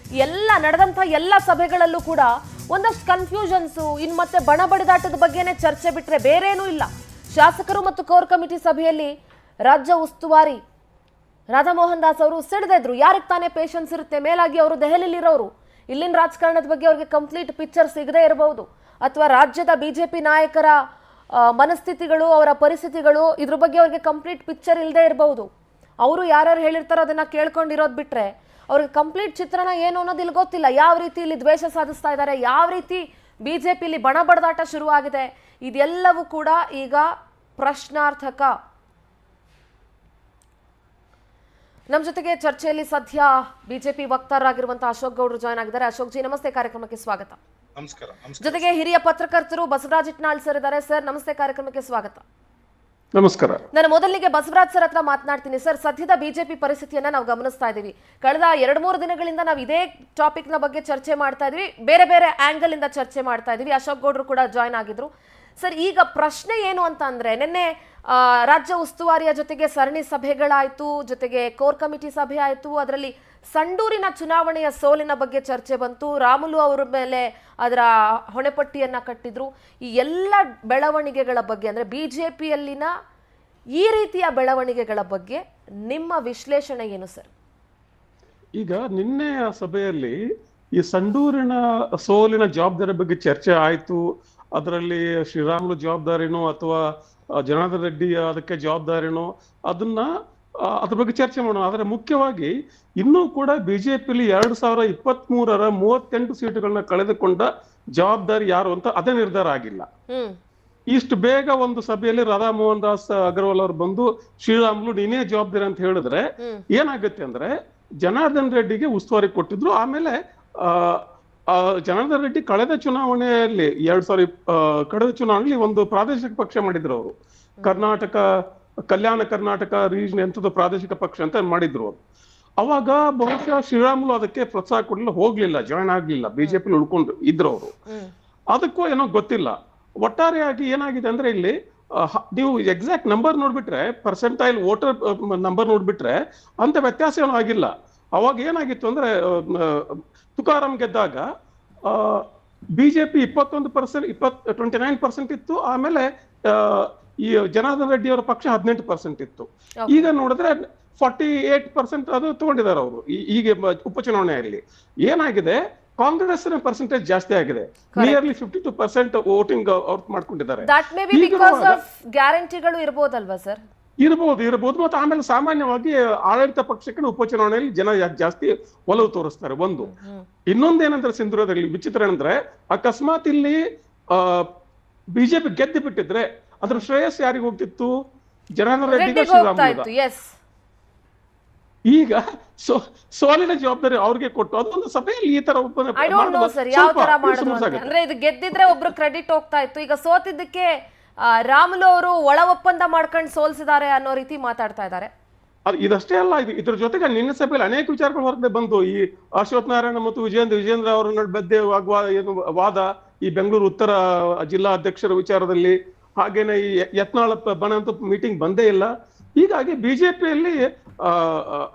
ಎಲ್ಲ ನಡೆದಂತ ಎಲ್ಲ ಸಭೆಗಳಲ್ಲೂ ಕೂಡ ಒಂದಷ್ಟು ಕನ್ಫ್ಯೂಷನ್ಸು, ಇನ್ನು ಮತ್ತೆ ಬಣ ಬಡಿದಾಟದ ಬಗ್ಗೆನೇ ಚರ್ಚೆ ಬಿಟ್ರೆ ಬೇರೇನೂ ಇಲ್ಲ. ಶಾಸಕರು ಮತ್ತು ಕೋರ್ ಕಮಿಟಿ ಸಭೆಯಲ್ಲಿ ರಾಜ್ಯ ಉಸ್ತುವಾರಿ ರಾಧಾ ಮೋಹನ್ ದಾಸ್ ಅವರು ಸಿಡಿದಿದ್ರು. ಯಾರಿಗೆ ತಾನೇ ಪೇಷನ್ಸ್ ಇರುತ್ತೆ? ಮೇಲಾಗಿ ಅವರು ದೆಹಲಿಲಿರೋರು, ಇಲ್ಲಿನ ರಾಜಕಾರಣದ ಬಗ್ಗೆ ಅವ್ರಿಗೆ ಕಂಪ್ಲೀಟ್ ಪಿಕ್ಚರ್ ಸಿಗದೇ ಇರಬಹುದು, ಅಥವಾ ರಾಜ್ಯದ ಬಿಜೆಪಿ ನಾಯಕರ ಮನಸ್ಥಿತಿಗಳು, ಅವರ ಪರಿಸ್ಥಿತಿಗಳು, ಇದ್ರ ಬಗ್ಗೆ ಅವ್ರಿಗೆ ಕಂಪ್ಲೀಟ್ ಪಿಕ್ಚರ್ ಇಲ್ಲದೆ ಇರಬಹುದು. ಅವರು ಯಾರ್ಯಾರು ಹೇಳಿರ್ತಾರೋ ಅದನ್ನ ಕೇಳ್ಕೊಂಡಿರೋದು ಬಿಟ್ರೆ ಅವ್ರಿಗೆ ಕಂಪ್ಲೀಟ್ ಚಿತ್ರಣ ಏನು ಅನ್ನೋದು ಇಲ್ಲಿ ಗೊತ್ತಿಲ್ಲ. ಯಾವ ರೀತಿ ಇಲ್ಲಿ ದ್ವೇಷ ಸಾಧಿಸ್ತಾ ಇದ್ದಾರೆ, ಯಾವ ರೀತಿ ಬಿಜೆಪಿಲಿ ಬಣ ಬಡದಾಟ ಶುರುವಾಗಿದೆ, ಇದೆಲ್ಲವೂ ಕೂಡ ಈಗ ಪ್ರಶ್ನಾರ್ಥಕ. ನಮ್ಮ ಜೊತೆಗೆ ಚರ್ಚೆಯಲ್ಲಿ ಸದ್ಯ ಬಿಜೆಪಿ ವಕ್ತಾರರಾಗಿರುವಂತಹ ಅಶೋಕ್ ಗೌಡ್ರು ಜಾಯ್ನ್ ಆಗಿದ್ದಾರೆ. ಅಶೋಕ್ ಜಿ, ನಮಸ್ತೆ, ಕಾರ್ಯಕ್ರಮಕ್ಕೆ ಸ್ವಾಗತ. ನಮಸ್ಕಾರ. ಜೊತೆಗೆ ಹಿರಿಯ ಪತ್ರಕರ್ತರು ಬಸವರಾಜ್ ಇಟ್ನಾಳ್ ಸರ್ ಇದ್ದಾರೆ. ಸರ್ ನಮಸ್ತೆ, ಕಾರ್ಯಕ್ರಮಕ್ಕೆ ಸ್ವಾಗತ. ನಮಸ್ಕಾರ. ನಾನು ಮೊದಲಿಗೆ ಬಸವರಾಜ್ ಸರ್ ಹತ್ರ ಮಾತನಾಡ್ತೀನಿ. ಸರ್, ಸದ್ಯದ ಬಿಜೆಪಿ ಪರಿಸ್ಥಿತಿಯನ್ನ ನಾವು ಗಮನಿಸ್ತಾ ಇದ್ದೀವಿ. ಕಳೆದ 2-3 ದಿನಗಳಿಂದ ನಾವು ಇದೇ ಟಾಪಿಕ್ ನ ಬಗ್ಗೆ ಚರ್ಚೆ ಮಾಡ್ತಾ ಇದ್ವಿ, ಬೇರೆ ಬೇರೆ ಆಂಗಲ್ ಇಂದ ಚರ್ಚೆ ಮಾಡ್ತಾ ಇದೀವಿ. ಅಶೋಕ್ ಗೌಡ್ರು ಕೂಡ ಜಾಯ್ನ್ ಆಗಿದ್ರು. ಸರ್, ಈಗ ಪ್ರಶ್ನೆ ಏನು ಅಂತ ಅಂದ್ರೆ, ನಿನ್ನೆ ರಾಜ್ಯ ಉಸ್ತುವಾರಿಯ ಜೊತೆಗೆ ಸರಣಿ ಸಭೆಗಳಾಯ್ತು, ಜೊತೆಗೆ ಕೋರ್ ಕಮಿಟಿ ಸಭೆ ಆಯ್ತು, ಅದರಲ್ಲಿ ಸಂಡೂರಿನ ಚುನಾವಣೆಯ ಸೋಲಿನ ಬಗ್ಗೆ ಚರ್ಚೆ ಬಂತು. ರಾಮುಲು ಅವರ ಮೇಲೆ ಅದರ ಹೊಣೆಪಟ್ಟಿಯನ್ನ ಕಟ್ಟಿದ್ರು. ಈ ಎಲ್ಲ ಬೆಳವಣಿಗೆಗಳ ಬಗ್ಗೆ ಅಂದ್ರೆ ಬಿಜೆಪಿಯಲ್ಲಿನ ಈ ರೀತಿಯ ಬೆಳವಣಿಗೆಗಳ ಬಗ್ಗೆ ನಿಮ್ಮ ವಿಶ್ಲೇಷಣೆ ಏನು ಸರ್? ಈಗ ನಿನ್ನೆಯ ಸಭೆಯಲ್ಲಿ ಈ ಸಂಡೂರಿನ ಸೋಲಿನ ಜವಾಬ್ದಾರಿ ಬಗ್ಗೆ ಚರ್ಚೆ ಆಯ್ತು. ಅದರಲ್ಲಿ ಶ್ರೀರಾಮುಲು ಜವಾಬ್ದಾರಿನೋ ಅಥವಾ ಜನಾರ್ದನ್ ರೆಡ್ಡಿ ಅದಕ್ಕೆ ಜವಾಬ್ದಾರಿನೋ ಅದ್ರ ಬಗ್ಗೆ ಚರ್ಚೆ ಮಾಡೋಣ. ಆದ್ರೆ ಮುಖ್ಯವಾಗಿ ಇನ್ನೂ ಕೂಡ ಬಿಜೆಪಿಲಿ 2023ರ 38 ಸೀಟುಗಳನ್ನ ಕಳೆದುಕೊಂಡ ಜವಾಬ್ದಾರಿ ಯಾರು ಅಂತ ಅದೇ ನಿರ್ಧಾರ ಆಗಿಲ್ಲ. ಇಷ್ಟು ಬೇಗ ಒಂದು ಸಭೆಯಲ್ಲಿ ರಾಧಾ ಮೋಹನ್ ದಾಸ್ ಅಗರ್ವಾಲ್ ಅವರು ಬಂದು ಶ್ರೀರಾಮುಲು ನೀನೇ ಜವಾಬ್ದಾರಿ ಅಂತ ಹೇಳಿದ್ರೆ ಏನಾಗುತ್ತೆ ಅಂದ್ರೆ ಜನಾರ್ದನ್ ರೆಡ್ಡಿಗೆ ಉಸ್ತುವಾರಿ ಕೊಟ್ಟಿದ್ರು. ಆಮೇಲೆ ಜನಾರ್ದನ್ ರೆಡ್ಡಿ ಕಳೆದ ಚುನಾವಣೆಯಲ್ಲಿ ಕಳೆದ ಚುನಾವಣೆಯಲ್ಲಿ ಒಂದು ಪ್ರಾದೇಶಿಕ ಪಕ್ಷ ಮಾಡಿದ್ರು. ಅವರು ಕಲ್ಯಾಣ ಕರ್ನಾಟಕ ರೀಜನ್ ಎಂತದ್ದು ಪ್ರಾದೇಶಿಕ ಪಕ್ಷ ಅಂತ ಮಾಡಿದ್ರು ಅವರು. ಅವಾಗ ಬಹುಶಃ ಶ್ರೀರಾಮುಲು ಅದಕ್ಕೆ ಪ್ರೋತ್ಸಾಹ ಕೊಡಲಿಲ್ಲ, ಹೋಗ್ಲಿಲ್ಲ, ಜಾಯ್ನ್ ಆಗ್ಲಿಲ್ಲ, ಬಿಜೆಪಿ ಉಳ್ಕೊಂಡು ಇದ್ರು ಅವರು. ಅದಕ್ಕೂ ಏನೋ ಗೊತ್ತಿಲ್ಲ. ಒಟ್ಟಾರೆಯಾಗಿ ಏನಾಗಿದೆ ಅಂದ್ರೆ ಇಲ್ಲಿ ನೀವು ಎಕ್ಸಾಕ್ಟ್ ನಂಬರ್ ನೋಡ್ಬಿಟ್ರೆ, ಪರ್ಸೆಂಟೈಲ್ ವೋಟರ್ ನಂಬರ್ ನೋಡ್ಬಿಟ್ರೆ ಅಂತ ವ್ಯತ್ಯಾಸ ಏನೂ ಆಗಿಲ್ಲ. ಅವಾಗ ಏನಾಗಿತ್ತು ಅಂದ್ರೆ ತುಕಾರಾಮ್ ಗೆದ್ದಾಗ ಬಿಜೆಪಿ 29% ಇತ್ತು. ಆಮೇಲೆ ಈ ಜನಾರ್ದನ್ ರೆಡ್ಡಿ ಅವರ ಪಕ್ಷ 18% ಇತ್ತು. ಈಗ ನೋಡಿದ್ರೆ 48% ಅದು ತಗೊಂಡಿದ್ದಾರೆ ಅವರು. ಈಗ ಉಪಚುನಾವಣೆಯಲ್ಲಿ ಏನಾಗಿದೆ, ಕಾಂಗ್ರೆಸ್ ಪರ್ಸೆಂಟೇಜ್ ಜಾಸ್ತಿ ಆಗಿದೆ. ನಿಯರ್ಲಿ 52% ವೋಟಿಂಗ್ ಔಟ್ ಮಾಡ್ಕೊಂಡಿದ್ದಾರೆ. ಗ್ಯಾರಂಟಿಗಳು ಇರಬಹುದಲ್ವಾ ಸರ್? ಇರಬಹುದು. ಮತ್ತೆ ಆಮೇಲೆ ಸಾಮಾನ್ಯವಾಗಿ ಆಡಳಿತ ಪಕ್ಷಕ್ಕೆ ಉಪಚುನಾವಣೆಯಲ್ಲಿ ಜನ ಜಾಸ್ತಿ ಒಲವು ತೋರಿಸ್ತಾರೆ. ಒಂದು ಇನ್ನೊಂದೇನಂದ್ರೆ ಸಿಂಧೂರದಲ್ಲಿ ವಿಚಿತ್ರ ಏನಂದ್ರೆ, ಅಕಸ್ಮಾತ್ ಇಲ್ಲಿ ಬಿಜೆಪಿ ಗೆದ್ದು ಬಿಟ್ಟಿದ್ರೆ ಅದ್ರ ಶ್ರೇಯಸ್ ಯಾರಿಗೆ ಹೋಗ್ತಿತ್ತು? ಜನಾರ್ದನ್ ರೆಡ್ಡಿ, ಶ್ರೀರಾಮುಲು. ಈಗ ಸೋಲಿನ ಜವಾಬ್ದಾರಿ ಅವ್ರಿಗೆ ಕೊಟ್ಟು ಅದೊಂದು ಸಭೆಯಲ್ಲಿ ಈ ತರ ಅಂದ್ರೆ ಇದು ಗೆದ್ದಿದ್ರೆ ಒಬ್ರು ಕ್ರೆಡಿಟ್ ಹೋಗ್ತಾ ಇತ್ತು. ಈಗ ಸೋತಿದ್ದಕ್ಕೆ ರಾಮುಲು ಅವರು ಒಳ ಒಪ್ಪಂದ ಮಾಡ್ಕೊಂಡು ಸೋಲ್ಸಿದ್ದಾರೆ ಅನ್ನೋ ರೀತಿ ಮಾತಾಡ್ತಾ ಇದ್ದಾರೆ. ಇದಷ್ಟೇ ಅಲ್ಲ, ಇದ್ರ ಜೊತೆಗೆ ನಿನ್ನೆ ಸಭೆಯಲ್ಲಿ ಅನೇಕ ವಿಚಾರಗಳು ಹೊರಗೆ ಬಂದು, ಈ ಅಶ್ವಥ್ ನಾರಾಯಣ ಮತ್ತು ವಿಜೇಂದ್ರ ಅವರ ನಡುವೆ ವಾದ, ಈ ಬೆಂಗಳೂರು ಉತ್ತರ ಜಿಲ್ಲಾ ಅಧ್ಯಕ್ಷರ ವಿಚಾರದಲ್ಲಿ, ಹಾಗೇನೆ ಈ ಯತ್ನಾಳ್ ಬಣ ಅಂತೂ ಮೀಟಿಂಗ್ ಬಂದೇ ಇಲ್ಲ. ಹೀಗಾಗಿ ಬಿಜೆಪಿಯಲ್ಲಿ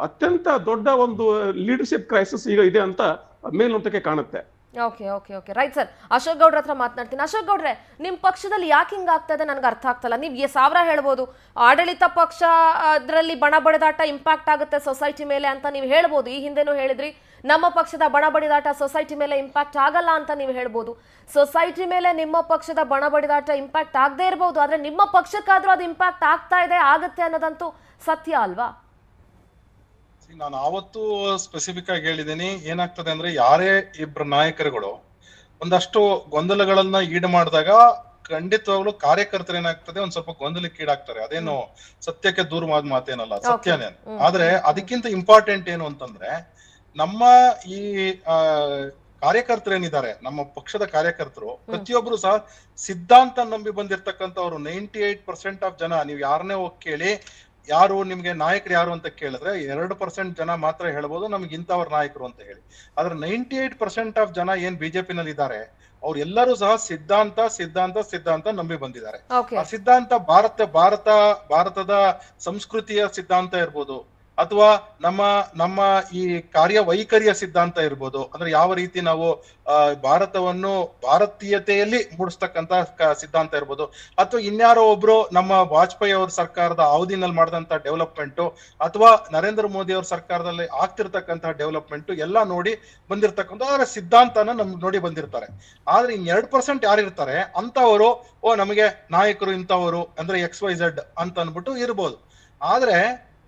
ಅತ್ಯಂತ ದೊಡ್ಡ ಒಂದು ಲೀಡರ್ಶಿಪ್ ಕ್ರೈಸಿಸ್ ಈಗ ಇದೆ ಅಂತ ಮೇಲ್ನೋಟಕ್ಕೆ ಕಾಣುತ್ತೆ. Okay right sir. ಅಶೋಕ್ ಗೌಡ್ರ ಹತ್ರ ಮಾತನಾಡ್ತೀನಿ. ಅಶೋಕ್ ಗೌಡ್ರೆ, ನಿಮ್ ಪಕ್ಷದಲ್ಲಿ ಯಾಕೆ ಹಿಂಗ ಆಗ್ತಾ ಇದೆ ನನ್ಗೆ ಅರ್ಥ ಆಗ್ತಲ್ಲ. ನೀವು ಸಾವಿರ ಹೇಳ್ಬೋದು, ಆಡಳಿತ ಪಕ್ಷ ಅದರಲ್ಲಿ ಬಣ ಬಡಿದಾಟ ಇಂಪ್ಯಾಕ್ಟ್ ಆಗುತ್ತೆ ಸೊಸೈಟಿ ಮೇಲೆ ಅಂತ ನೀವು ಹೇಳ್ಬೋದು. ಈ ಹಿಂದೆನೂ ಹೇಳಿದ್ರಿ ನಮ್ಮ ಪಕ್ಷದ ಬಣ ಬಡಿದಾಟ ಸೊಸೈಟಿ ಮೇಲೆ ಇಂಪ್ಯಾಕ್ಟ್ ಆಗಲ್ಲ ಅಂತ ನೀವು ಹೇಳ್ಬೋದು. ಸೊಸೈಟಿ ಮೇಲೆ ನಿಮ್ಮ ಪಕ್ಷದ ಬಣ ಬಡಿದಾಟ ಇಂಪ್ಯಾಕ್ಟ್ ಆಗದೆ ಇರಬಹುದು, ಆದ್ರೆ ನಿಮ್ಮ ಪಕ್ಷಕ್ಕಾದ್ರೂ ಅದು ಇಂಪ್ಯಾಕ್ಟ್ ಆಗ್ತಾ ಇದೆ, ಆಗುತ್ತೆ ಅನ್ನೋದಂತೂ ಸತ್ಯ ಅಲ್ವಾ? ನಾನು ಆವತ್ತು ಸ್ಪೆಸಿಫಿಕ್ ಆಗಿ ಹೇಳಿದ್ದೀನಿ, ಏನಾಗ್ತದೆ ಅಂದ್ರೆ ಯಾರೇ ಇಬ್ರು ನಾಯಕರುಗಳು ಒಂದಷ್ಟು ಗೊಂದಲಗಳನ್ನ ಈಡು ಮಾಡಿದಾಗ ಖಂಡಿತವಾಗ್ಲೂ ಕಾರ್ಯಕರ್ತರು ಏನಾಗ್ತದೆ ಒಂದ್ ಸ್ವಲ್ಪ ಗೊಂದಲಕ್ಕೆ ಈಡಾಗ್ತಾರೆ. ಅದೇನು ಸತ್ಯಕ್ಕೆ ದೂರವಾದ ಮಾತೇನಲ್ಲ, ಸತ್ಯನೇ. ಆದ್ರೆ ಅದಕ್ಕಿಂತ ಇಂಪಾರ್ಟೆಂಟ್ ಏನು ಅಂತಂದ್ರೆ, ನಮ್ಮ ಈ ಕಾರ್ಯಕರ್ತರು ಏನಿದ್ದಾರೆ, ನಮ್ಮ ಪಕ್ಷದ ಕಾರ್ಯಕರ್ತರು ಪ್ರತಿಯೊಬ್ರು ಸಹ ಸಿದ್ಧಾಂತ ನಂಬಿ ಬಂದಿರ್ತಕ್ಕಂಥವ್ರು. 98% ಆಫ್ ಜನ, ನೀವು ಯಾರನ್ನೇ ಹೋಗಿ ಕೇಳಿ ಯಾರು ನಿಮ್ಗೆ ನಾಯಕರು ಯಾರು ಅಂತ ಕೇಳಿದ್ರೆ 2% ಜನ ಮಾತ್ರ ಹೇಳ್ಬೋದು ನಮ್ಗೆ ಇಂಥವ್ರ ನಾಯಕರು ಅಂತ ಹೇಳಿ. ಆದ್ರೆ 98% ಆಫ್ ಜನ ಏನ್ ಬಿಜೆಪಿನಲ್ಲಿ ಇದ್ದಾರೆ ಅವ್ರು ಎಲ್ಲರೂ ಸಹ ಸಿದ್ಧಾಂತ ನಂಬಿ ಬಂದಿದ್ದಾರೆ. ಆ ಸಿದ್ಧಾಂತ ಭಾರತದ ಸಂಸ್ಕೃತಿಯ ಸಿದ್ಧಾಂತ ಇರ್ಬೋದು, ಅಥವಾ ನಮ್ಮ ಈ ಕಾರ್ಯವೈಖರಿಯ ಸಿದ್ಧಾಂತ ಇರ್ಬೋದು. ಅಂದ್ರೆ ಯಾವ ರೀತಿ ನಾವು ಭಾರತವನ್ನು ಭಾರತೀಯತೆಯಲ್ಲಿ ಮೂಡಿಸ್ತಕ್ಕಂತ ಸಿದ್ಧಾಂತ ಇರ್ಬೋದು, ಅಥವಾ ಇನ್ಯಾರೋ ಒಬ್ರು ನಮ್ಮ ವಾಜಪೇಯಿ ಅವ್ರ ಸರ್ಕಾರದ ಅವಧಿನಲ್ಲಿ ಮಾಡಿದಂತ ಡೆವಲಪ್ಮೆಂಟ್, ಅಥವಾ ನರೇಂದ್ರ ಮೋದಿ ಅವ್ರ ಸರ್ಕಾರದಲ್ಲಿ ಆಗ್ತಿರ್ತಕ್ಕಂತಹ ಡೆವಲಪ್ಮೆಂಟ್ ಎಲ್ಲ ನೋಡಿ ಬಂದಿರ್ತಕ್ಕಂಥ ಅದರ ಸಿದ್ಧಾಂತನ ನೋಡಿ ಬಂದಿರ್ತಾರೆ. ಆದ್ರೆ 2% ಯಾರಿರ್ತಾರೆ ಅಂತವರು ನಮಗೆ ನಾಯಕರು ಇಂಥವರು ಅಂದ್ರೆ XYZ ಅಂತ ಅನ್ಬಿಟ್ಟು ಇರ್ಬೋದು. ಆದ್ರೆ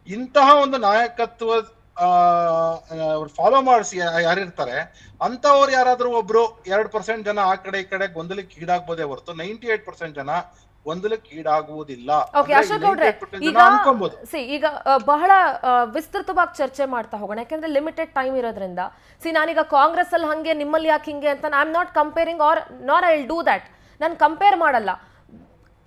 ಇಂತಹ ಒಂದು ನಾಯಕತ್ವ ಫಾಲೋ ಮಾಡಿಸಿ ಯಾರಿರ್ತಾರೆ ಅಂತವ್ರು ಯಾರಾದ್ರೂ ಒಬ್ರು 2% ಜನ ಆ ಕಡೆ ಈ ಕಡೆ ಗೊಂದಲಕ್ಕೆ ಈಡಾಗ್ಬೋದೇ ಹೊರತು 98% ಜನ ಗೊಂದಲಕ್ಕೆ ಈಡಾಗುವುದಿಲ್ಲ. ಈಗ ಬಹಳ ವಿಸ್ತೃತವಾಗಿ ಚರ್ಚೆ ಮಾಡ್ತಾ ಹೋಗೋಣ, ಯಾಕಂದ್ರೆ ಲಿಮಿಟೆಡ್ ಟೈಮ್ ಇರೋದ್ರಿಂದ. ನಾನೀಗ ಕಾಂಗ್ರೆಸ್ ಅಲ್ಲಿ ಹಂಗೆ ನಿಮ್ಮಲ್ಲಿ ಯಾಕೆ ಹಿಂಗೆ ಅಂತ I am not comparing or not I will do that. ನಾನು ಕಂಪೇರ್ ಮಾಡಲ್ಲ.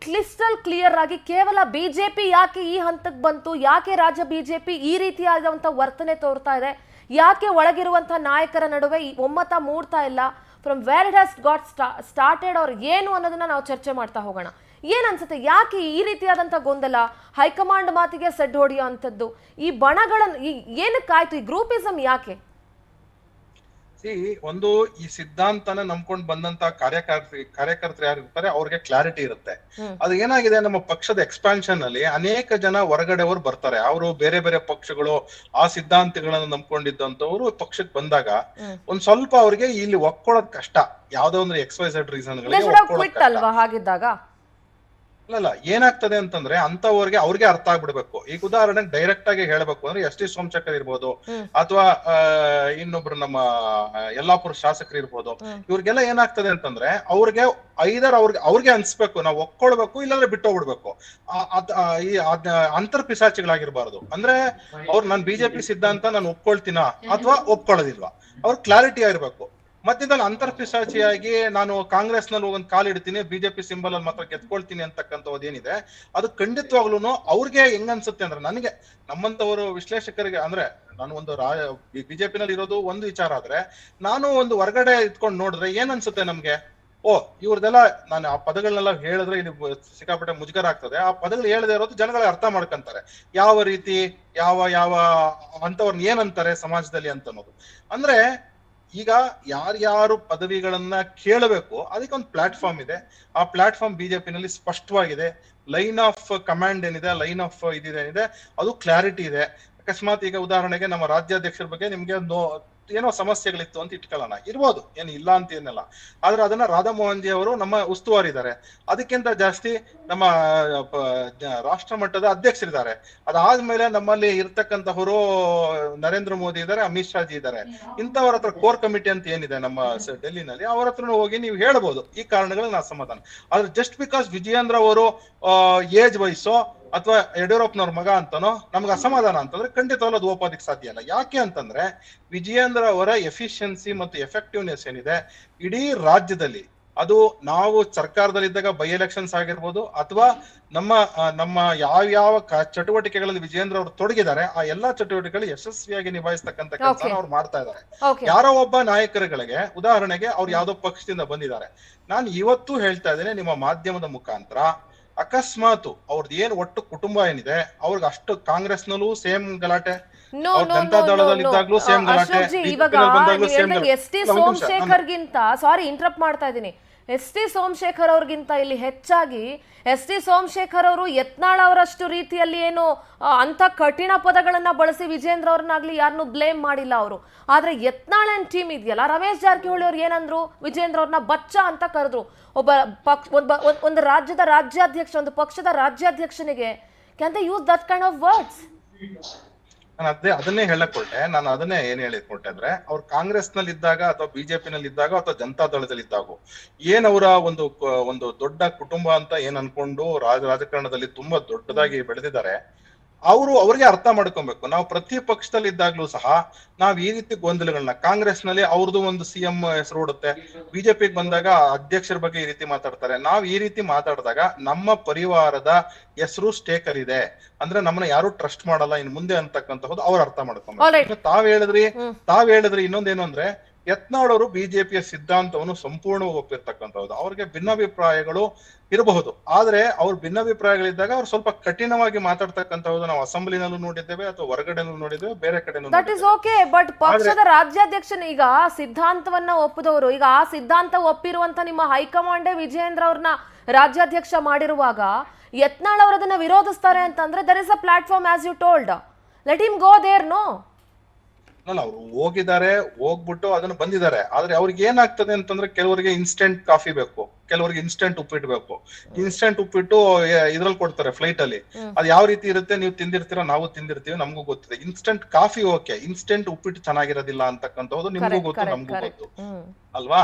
ಕ್ಲಿಸ್ಟಲ್ ಕ್ಲಿಯರ್ ಆಗಿ ಕೇವಲ ಬಿಜೆಪಿ ಯಾಕೆ ಈ ಹಂತಕ್ಕೆ ಬಂತು, ಯಾಕೆ ರಾಜ್ಯ ಬಿಜೆಪಿ ಈ ರೀತಿಯಾದಂಥ ವರ್ತನೆ ತೋರ್ತಾ ಇದೆ, ಯಾಕೆ ಒಳಗಿರುವಂಥ ನಾಯಕರ ನಡುವೆ ಈ ಒಮ್ಮತ ಮೂಡ್ತಾ ಇಲ್ಲ, from where it has got started ಅವ್ರು ಏನು ಅನ್ನೋದನ್ನ ನಾವು ಚರ್ಚೆ ಮಾಡ್ತಾ ಹೋಗೋಣ. ಏನ್ ಅನ್ಸುತ್ತೆ, ಯಾಕೆ ಈ ರೀತಿಯಾದಂತ ಗೊಂದಲ, ಹೈಕಮಾಂಡ್ ಮಾತಿಗೆ ಸೆಡ್ ಹೊಡೆಯೋ ಅಂತದ್ದು, ಈ ಬಣಗಳನ್ನ ಏನಕ್ಕಾಯ್ತು, ಈ ಗ್ರೂಪಿಸಂ ಯಾಕೆ? ಒಂದು ಈ ಸಿದ್ಧಾಂತನ ನಂಬ್ಕೊಂಡು ಬಂದಂತ ಕಾರ್ಯಕರ್ತರು ಯಾರು ಇರ್ತಾರೆ ಅವ್ರಿಗೆ ಕ್ಲಾರಿಟಿ ಇರುತ್ತೆ. ಅದು ಏನಾಗಿದೆ, ನಮ್ಮ ಪಕ್ಷದ ಎಕ್ಸ್ಪಾನ್ಷನ್ ಅಲ್ಲಿ ಅನೇಕ ಜನ ಹೊರಗಡೆಯವರು ಬರ್ತಾರೆ. ಅವರು ಬೇರೆ ಬೇರೆ ಪಕ್ಷಗಳು ಆ ಸಿದ್ಧಾಂತಗಳನ್ನ ನಂಬ್ಕೊಂಡಿದ್ದಂತವ್ರು ಪಕ್ಷಕ್ಕೆ ಬಂದಾಗ ಒಂದ್ ಸ್ವಲ್ಪ ಅವ್ರಿಗೆ ಇಲ್ಲಿ ಒಕ್ಕೊಳ್ಳೋದ್ ಕಷ್ಟ, ಯಾವ್ದೋ ಒಂದು XYZ ರೀಸನ್ ಅಲ್ವಾ ಹಾಗಿದ್ದಾಗ. ಇಲ್ಲ ಏನಾಗ್ತದೆ ಅಂತಂದ್ರೆ ಅಂತವ್ರಿಗೆ ಅವ್ರಿಗೆ ಅರ್ಥ ಆಗ್ಬಿಡ್ಬೇಕು. ಈಗ ಉದಾಹರಣೆಗೆ ಡೈರೆಕ್ಟ್ ಆಗಿ ಹೇಳ್ಬೇಕು ಅಂದ್ರೆ ಎಸ್ ಟಿ ಸೋಮಶೇಖರ್ ಇರ್ಬೋದು, ಅಥವಾ ಇನ್ನೊಬ್ರು ನಮ್ಮ ಯಲ್ಲಾಪುರ ಶಾಸಕರು ಇರ್ಬೋದು, ಇವ್ರಿಗೆಲ್ಲ ಏನಾಗ್ತದೆ ಅಂತಂದ್ರೆ ಅವ್ರಿಗೆ ಐದರ್ ಅವ್ರಿಗೆ ಅನ್ಸ್ಬೇಕು ನಾವು ಒಕ್ಕೊಳ್ಬೇಕು, ಇಲ್ಲಾಂದ್ರೆ ಬಿಟ್ಟೋಗ್ಬಿಡ್ಬೇಕು. ಈ ಅಂತರ್ ಪಿಸಾಚಿಗಳಾಗಿರ್ಬಾರ್ದು. ಅಂದ್ರೆ ಅವ್ರು ನಾನ್ ಬಿಜೆಪಿ ಸಿದ್ಧಾಂತ ನಾನು ಒಪ್ಕೊಳ್ತೀನ ಅಥವಾ ಒಪ್ಕೊಳ್ಳೋದಿಲ್ವಾ, ಅವ್ರ ಕ್ಲಾರಿಟಿ ಆಗಿರ್ಬೇಕು. ಮಧ್ಯದಲ್ಲಿ ಅಂತರ್ಪಿಸಾಚಿಯಾಗಿ ನಾನು ಕಾಂಗ್ರೆಸ್ ನಲ್ಲಿ ಒಂದ್ ಕಾಲಿಡ್ತೀನಿ, ಬಿಜೆಪಿ ಸಿಂಬಲ್ ಅಲ್ಲಿ ಮಾತ್ರ ಗೆದ್ಕೊಳ್ತೀನಿ ಅಂತಕ್ಕಂಥದ್ದು ಏನಿದೆ ಅದು ಖಂಡಿತವಾಗ್ಲೂ ಅವ್ರಿಗೆ ಹೆಂಗನ್ಸುತ್ತೆ ಅಂದ್ರೆ, ನನಗೆ ನಮ್ಮಂತವರು ವಿಶ್ಲೇಷಕರಿಗೆ ಅಂದ್ರೆ ನಾನು ಒಂದು ಬಿಜೆಪಿನಲ್ಲಿ ಇರೋದು ಒಂದು ವಿಚಾರ ಆದ್ರೆ, ನಾನು ಒಂದು ಹೊರಗಡೆ ಇಟ್ಕೊಂಡು ನೋಡಿದ್ರೆ ಏನ್ ಅನ್ಸುತ್ತೆ ನಮ್ಗೆ, ಇವ್ರದೆಲ್ಲ ನಾನು ಆ ಪದಗಳನ್ನೆಲ್ಲ ಹೇಳಿದ್ರೆ ಇಲ್ಲಿ ಸಿಕ್ಕಾಪಟ್ಟೆ ಮುಜುಗರ ಆಗ್ತದೆ. ಆ ಪದಗಳು ಹೇಳದೆ ಇರೋದು ಜನಗಳಿಗೆ ಅರ್ಥ ಮಾಡ್ಕೊಂತಾರೆ, ಯಾವ ರೀತಿ ಯಾವ ಅಂತವ್ರನ್ನ ಏನಂತಾರೆ ಸಮಾಜದಲ್ಲಿ ಅಂತ ಅನ್ನೋದು. ಅಂದ್ರೆ ಈಗ ಯಾರ್ಯಾರು ಪದವಿಗಳನ್ನ ಕೇಳಬೇಕು ಅದಕ್ಕೊಂದು ಪ್ಲಾಟ್ಫಾರ್ಮ್ ಇದೆ. ಆ ಪ್ಲಾಟ್ಫಾರ್ಮ್ ಬಿಜೆಪಿನಲ್ಲಿ ಸ್ಪಷ್ಟವಾಗಿದೆ. ಲೈನ್ ಆಫ್ ಕಮಾಂಡ್ ಏನಿದೆ, ಲೈನ್ ಆಫ್ ಇದೇನಿದೆ ಅದು ಕ್ಲಾರಿಟಿ ಇದೆ. ಅಕಸ್ಮಾತ್ ಈಗ ಉದಾಹರಣೆಗೆ ನಮ್ಮ ರಾಜ್ಯಾಧ್ಯಕ್ಷರ ಬಗ್ಗೆ ನಿಮ್ಗೆ ಏನೋ ಸಮಸ್ಯೆಗಳಿತ್ತು ಅಂತ ಇಟ್ಕೊಳ್ಳೋಣ, ಇರ್ಬೋದು, ಏನು ಇಲ್ಲ ಅಂತ ಏನಿಲ್ಲ. ಆದ್ರೆ ಅದನ್ನ ರಾಧಾಮೋಹನ್ ಜಿ ಅವರು ನಮ್ಮ ಉಸ್ತುವಾರಿ ಇದ್ದಾರೆ. ಅದಕ್ಕಿಂತ ಜಾಸ್ತಿ ನಮ್ಮ ರಾಷ್ಟ್ರ ಮಟ್ಟದ ಅಧ್ಯಕ್ಷರಿದ್ದಾರೆ. ಅದಾದ್ಮೇಲೆ ನಮ್ಮಲ್ಲಿ ಇರ್ತಕ್ಕಂತಹವರು ನರೇಂದ್ರ ಮೋದಿ ಇದ್ದಾರೆ, ಅಮಿತ್ ಶಾ ಜಿ ಇದ್ದಾರೆ. ಇಂಥವ್ರ ಹತ್ರ ಕೋರ್ ಕಮಿಟಿ ಅಂತ ಏನಿದೆ ನಮ್ಮ ಡೆಲ್ಲಿನಲ್ಲಿ, ಅವ್ರ ಹತ್ರ ಹೋಗಿ ನೀವು ಹೇಳ್ಬೋದು ಈ ಕಾರಣಗಳನ್ನ ಅಸಮಾಧಾನ. ಆದ್ರೆ ಜಸ್ಟ್ ಬಿಕಾಸ್ ವಿಜಯೇಂದ್ರ ಅವರು ಏಜ್ ವಯಸ್ಸೋ ಅಥವಾ ಯಡಿಯೂರಪ್ಪನವ್ರ ಮಗ ಅಂತನೋ ನಮ್ಗೆ ಅಸಮಾಧಾನ ಅಂತಂದ್ರೆ ಖಂಡಿತವಾಗ್ಲೂ ಅದು ಒಪ್ಪೋದಿಕ್ ಸಾಧ್ಯ ಇಲ್ಲ. ಯಾಕೆ ಅಂತಂದ್ರೆ ವಿಜಯೇಂದ್ರ ಅವರ ಎಫಿಷಿಯನ್ಸಿ ಮತ್ತು ಎಫೆಕ್ಟಿವ್ನೆಸ್ ಏನಿದೆ ಇಡೀ ರಾಜ್ಯದಲ್ಲಿ, ಅದು ನಾವು ಸರ್ಕಾರದಲ್ಲಿದ್ದಾಗ ಬೈ ಎಲೆಕ್ಷನ್ಸ್ ಆಗಿರ್ಬೋದು ಅಥವಾ ನಮ್ಮ ಯಾವ್ಯಾವ ಚಟುವಟಿಕೆಗಳಲ್ಲಿ ವಿಜಯೇಂದ್ರ ಅವರು ತೊಡಗಿದ್ದಾರೆ ಆ ಎಲ್ಲಾ ಚಟುವಟಿಕೆಗಳು ಯಶಸ್ವಿಯಾಗಿ ನಿಭಾಯಿಸ್ತಕ್ಕಂಥ ಕೆಲಸ ಅವ್ರು ಮಾಡ್ತಾ ಇದ್ದಾರೆ. ಯಾರೋ ಒಬ್ಬ ನಾಯಕರುಗಳಿಗೆ ಉದಾಹರಣೆಗೆ ಅವ್ರು ಯಾವ್ದೋ ಪಕ್ಷದಿಂದ ಬಂದಿದ್ದಾರೆ. ನಾನು ಇವತ್ತು ಹೇಳ್ತಾ ಇದ್ದೇನೆ ನಿಮ್ಮ ಮಾಧ್ಯಮದ ಮುಖಾಂತರ, ಅಕಸ್ಮಾತ್ ಅವ್ರದ್ದು ಏನ್ ಒಟ್ಟು ಕುಟುಂಬ ಏನಿದೆ ಅವ್ರಿಗೆ ಅಷ್ಟು ಕಾಂಗ್ರೆಸ್ನಲ್ಲೂ ಸೇಮ್ ಗಲಾಟೆ, ಜನತಾದಳದಲ್ಲಿ ಇದ್ದಾಗ್ಲೂ ಸೇಮ್ ಗಲಾಟೆ, ಎಸ್ ಟಿ ಸೋಮಶೇಖರ್ಗಿಂತ, ಸಾರಿ ಇಂಟರಪ್ಟ್ ಮಾಡ್ತಾ ಇದ್ದೀನಿ, ಎಸ್ ಟಿ ಸೋಮಶೇಖರ್ ಅವ್ರಿಗಿಂತ ಇಲ್ಲಿ ಹೆಚ್ಚಾಗಿ ಎಸ್ ಟಿ ಸೋಮಶೇಖರ್ ಅವರು ಯತ್ನಾಳ್ ಅವರಷ್ಟು ರೀತಿಯಲ್ಲಿ ಏನು ಅಂತ ಕಠಿಣ ಪದಗಳನ್ನ ಬಳಸಿ ವಿಜೇಂದ್ರ ಅವ್ರನ್ನಾಗ್ಲಿ ಯಾರನ್ನು ಬ್ಲೇಮ್ ಮಾಡಿಲ್ಲ ಅವರು. ಆದ್ರೆ ಯತ್ನಾಳ್ ಅಂಡ್ ಟೀಮ್ ಇದೆಯಲ್ಲ, ರಮೇಶ್ ಜಾರಕಿಹೊಳಿ ಅವ್ರು ಏನಂದ್ರು, ವಿಜೇಂದ್ರ ಅವ್ರನ್ನ ಬಚ್ಚ ಅಂತ ಕರೆದ್ರು. ಒಂದು ರಾಜ್ಯದ ರಾಜ್ಯಾಧ್ಯಕ್ಷ, ಒಂದು ಪಕ್ಷದ ರಾಜ್ಯಾಧ್ಯಕ್ಷನಿಗೆ can they use that kind of words? ನಾನು ಅದನ್ನೇ ಹೇಳಕ್ ಹೊರಟೆ. ನಾನು ಅದನ್ನೇ ಏನ್ ಹೇಳಿಕ್ ಹೊರಟೆ ಅಂದ್ರೆ, ಅವ್ರು ಕಾಂಗ್ರೆಸ್ ನಲ್ಲಿ ಇದ್ದಾಗ ಅಥವಾ ಬಿಜೆಪಿ ನಲ್ಲಿ ಇದ್ದಾಗ ಅಥವಾ ಜನತಾದಳದಲ್ಲಿ ಇದ್ದಾಗ ಏನ್ ಅವರ ಒಂದು ದೊಡ್ಡ ಕುಟುಂಬ ಅಂತ ಏನ್ ಅನ್ಕೊಂಡು ರಾಜಕಾರಣದಲ್ಲಿ ತುಂಬಾ ದೊಡ್ಡದಾಗಿ ಬೆಳೆದಿದ್ದಾರೆ, ಅವ್ರಿಗೆ ಅರ್ಥ ಮಾಡ್ಕೊಬೇಕು. ನಾವು ಪ್ರತಿ ಪಕ್ಷದಲ್ಲಿ ಇದ್ದಾಗ್ಲೂ ಸಹ ನಾವ್ ಈ ರೀತಿ ಗೊಂದಲಗಳನ್ನ, ಕಾಂಗ್ರೆಸ್ ನಲ್ಲಿ ಅವ್ರದ್ದು ಒಂದು CM ಹೆಸರು ಓಡುತ್ತೆ, ಬಿಜೆಪಿಗೆ ಬಂದಾಗ ಅಧ್ಯಕ್ಷರ ಬಗ್ಗೆ ಈ ರೀತಿ ಮಾತಾಡ್ತಾರೆ. ನಾವ್ ಈ ರೀತಿ ಮಾತಾಡಿದಾಗ ನಮ್ಮ ಪರಿವಾರದ ಹೆಸರು ಸ್ಟೇಕ್ ಅಲ್ಲಿ ಇದೆ ಅಂದ್ರೆ ನಮ್ಮನ್ನ ಯಾರು ಟ್ರಸ್ಟ್ ಮಾಡಲ್ಲ ಇನ್ ಮುಂದೆ ಅಂತಕ್ಕಂಥದ್ದು ಅವ್ರು ಅರ್ಥ ಮಾಡ್ಕೊಬೇಕು. ತಾವ್ ಹೇಳಿದ್ರಿ ಇನ್ನೊಂದೇನು ಅಂದ್ರೆ, ಯತ್ನಾಳ್ ಅವರು ಬಿಜೆಪಿಯ ಸಿದ್ಧಾಂತವನ್ನು ಸಂಪೂರ್ಣವಾಗಿ ಒಪ್ಪಿರ್ತಕ್ಕಂಥದ್ದು. ಅವ್ರಿಗೆ ಭಿನ್ನಾಭಿಪ್ರಾಯಗಳು ಇರಬಹುದು, ಆದ್ರೆ ಅವ್ರ ಭಿನ್ನಾಭಿಪ್ರಾಯಗಳಿದ್ದಾಗ ಅವ್ರು ಸ್ವಲ್ಪ ಕಠಿಣವಾಗಿ ಮಾತಾಡ್ತಕ್ಕಂಥದ್ದು ನಾವು ಅಸೆಂಬ್ಲಿನಲ್ಲೂ ನೋಡಿದ್ದೇವೆ ಅಥವಾ ಹೊರಗಡೆನೂ ನೋಡಿದ್ದೇವೆ, ಬೇರೆ ಕಡೆನೂ. ದಟ್ ಇಸ್ ಓಕೆ, ಬಟ್ ಪಕ್ಷದ ರಾಜ್ಯಾಧ್ಯಕ್ಷನ ಈಗ ಸಿದ್ಧಾಂತವನ್ನ ಒಪ್ಪಿದವರು, ಈಗ ಆ ಸಿದ್ಧಾಂತ ಒಪ್ಪಿರುವಂತ ನಿಮ್ಮ ಹೈಕಮಾಂಡೇ ವಿಜಯೇಂದ್ರ ಅವ್ರನ್ನ ರಾಜ್ಯಾಧ್ಯಕ್ಷ ಮಾಡಿರುವಾಗ ಯತ್ನಾಳ್ ಅವರು ಅದನ್ನ ವಿರೋಧಿಸ್ತಾರೆ ಅಂತಂದ್ರೆ there is a platform as you told, let him go there. No, ಅವ್ರು ಹೋಗಿದ್ದಾರೆ, ಹೋಗ್ಬಿಟ್ಟು ಅದನ್ನ ಬಂದಿದ್ದಾರೆ. ಆದ್ರೆ ಅವ್ರಿಗೆ ಏನಾಗ್ತದೆ ಅಂತಂದ್ರೆ, ಕೆಲವರಿಗೆ ಇನ್ಸ್ಟೆಂಟ್ ಕಾಫಿ ಬೇಕು, ಕೆಲವರಿಗೆ ಇನ್ಸ್ಟೆಂಟ್ ಉಪ್ಪಿಟ್ಟು ಬೇಕು. ಇನ್ಸ್ಟೆಂಟ್ ಉಪ್ಪಿಟ್ಟು ಇದ್ರಲ್ಲಿ ಕೊಡ್ತಾರೆ ಫ್ಲೈಟ್ ಅಲ್ಲಿ, ಅದು ಯಾವ ರೀತಿ ಇರುತ್ತೆ ನೀವು ತಿಂದಿರ್ತೀರಾ, ನಾವು ತಿಂದಿರ್ತೀವಿ, ನಮಗೂ ಗೊತ್ತಿದೆ. ಇನ್ಸ್ಟೆಂಟ್ ಕಾಫಿ ಓಕೆ, ಇನ್ಸ್ಟೆಂಟ್ ಉಪ್ಪಿಟ್ಟು ಚೆನ್ನಾಗಿರೋದಿಲ್ಲ ಅಂತಕ್ಕಂಥದ್ದು ನಿಮ್ಗೂ ಗೊತ್ತು, ನಮಗೂ ಗೊತ್ತು ಅಲ್ವಾ.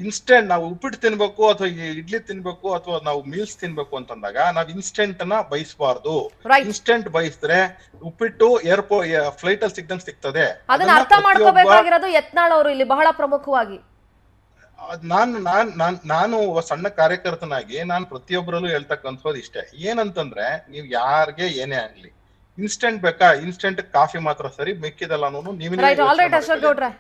ಇನ್ಸ್ಟೆಂಟ್ ನಾವು ಉಪ್ಪಿಟ್ಟು ತಿನ್ಬೇಕು ಅಥವಾ ಇಡ್ಲಿ ತಿನ್ಬೇಕು ಅಥವಾ ನಾವು ಮೀಲ್ಸ್ ತಿನ್ಬೇಕು ಅಂತಂದಾಗ ನಾವ್ ಇನ್ಸ್ಟೆಂಟ್ ನ ಬಯಸಬಾರ್ದು. ಇನ್ಸ್ಟೆಂಟ್ ಬಯಸಿದ್ರೆ ಉಪ್ಪಿಟ್ಟು ಫ್ಲೈಟ್ ಅಲ್ಲಿ ಸಿಗ್ದಂಗ್ ಸಿಗ್ತದೆ. ಅದನ್ನ ಅರ್ಥ ಮಾಡ್ಕೋಬೇಕಾಗಿರೋದು ಯತ್ನಾಳ್ ಅವರು ಇಲ್ಲಿ ಬಹಳ ಪ್ರಮುಖವಾಗಿ. ನಾನು ಸಣ್ಣ ಕಾರ್ಯಕರ್ತನಾಗಿ ನಾನು ಪ್ರತಿಯೊಬ್ಬರಲ್ಲೂ ಹೇಳ್ತಕ್ಕಂಥದ್ದು ಇಷ್ಟೇ, ಏನಂತಂದ್ರೆ ನೀವು ಯಾರಿಗೆ ಏನೇ ಆಗ್ಲಿ ಇನ್ಸ್ಟೆಂಟ್ ಬೇಕಾ, ಇನ್ಸ್ಟೆಂಟ್ ಕಾಫಿ ಮಾತ್ರ ಸರಿ, ಮಿಕ್ಕಿದೆಲ್ಲ ಅಶೋಕ್ ಗೌಡ್ರೆ